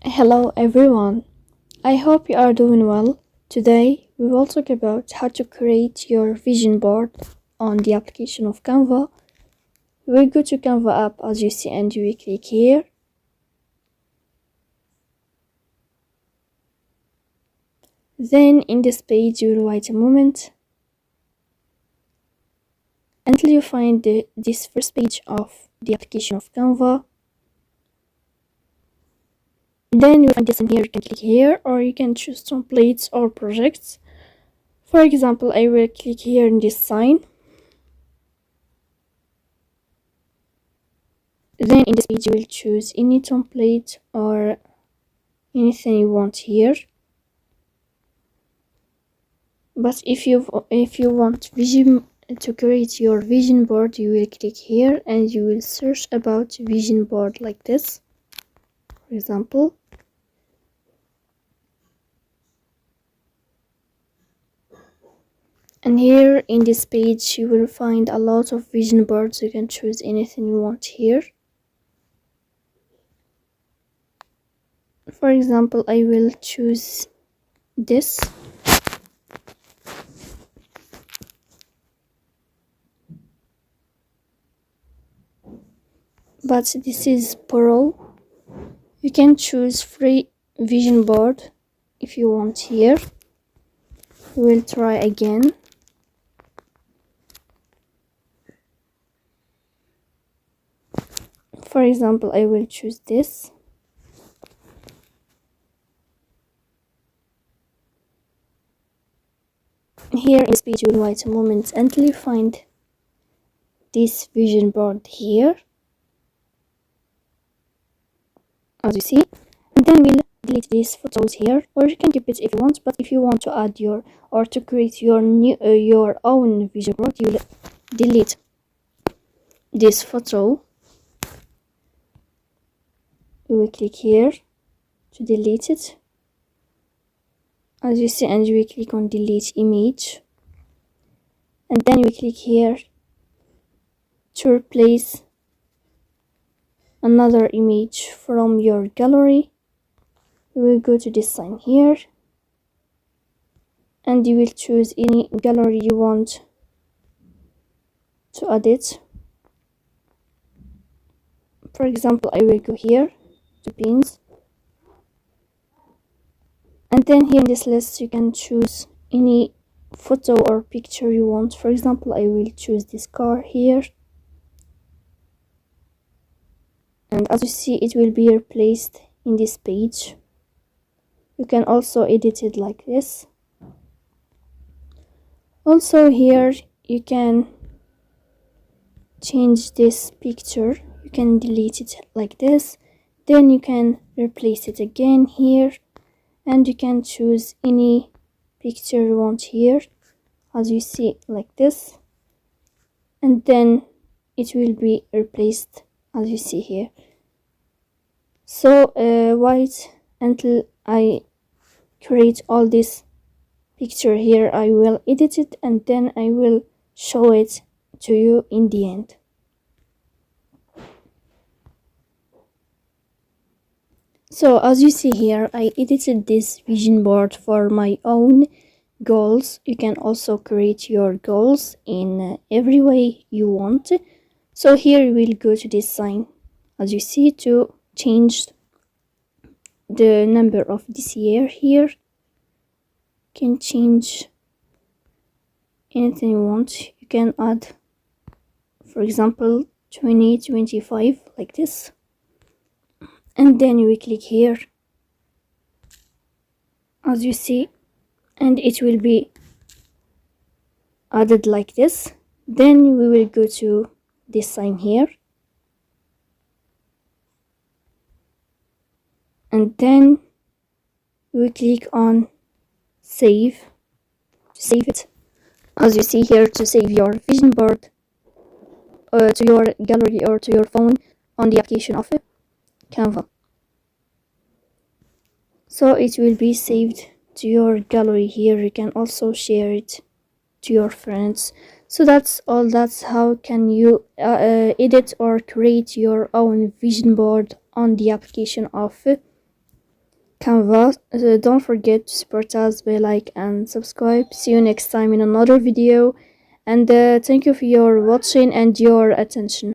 Hello everyone, I hope you are doing well. Today we will talk about how to create your vision board on the application of Canva. We will go to Canva app as you see and you will click here. Then in this page you will wait a moment until you find this first page of the application of Canva. Then you find this in here, you can click here or you can choose templates or projects. For example, I will click here in this sign. Then in this page you will choose any template or anything you want here. But if you want to create your vision board, you will click here and you will search about vision board like this, for example. And here in this page you will find a lot of vision boards. You can choose anything you want here. For example, I will choose this. But this is Pro. You can choose free vision board if you want here. We will try again. For example, I will choose this. Here in this page you will wait a moment until you find this vision board here, as you see, and then we'll delete these photos here, or you can keep it if you want. But if you want to add or to create your own vision board, you will delete this photo. You will click here to delete it, as you see, and you will click on delete image, and then you click here to replace another image from your gallery. You will go to this sign here and you will choose any gallery you want to add it. For example, I will go here to pins, and then here in this list you can choose any photo or picture you want. For example, I will choose this car here, and as you see it will be replaced in this page. You can also edit it like this. Also here you can change this picture. You can delete it like this, then you can replace it again here, and you can choose any picture you want here, as you see, like this, and then it will be replaced as you see here. So wait until I create all this picture here. I will edit it and then I will show it to you in the end. So as you see here, I edited this vision board for my own goals. You can also create your goals in every way you want. So here we'll go to this sign, as you see, to change the number of this year here. You can change anything you want. You can add, for example, 2025 like this, and then we click here, as you see, and it will be added like this. Then we will go to this sign here, and then we click on save to save it, as you see here, to save your vision board to your gallery or to your phone on the application of Canva. So it will be saved to your gallery here. You can also share it to your friends. So that's all. That's how can you edit or create your own vision board on the application of Canva. Don't forget to support us by like and subscribe. See you next time in another video, and thank you for your watching and your attention.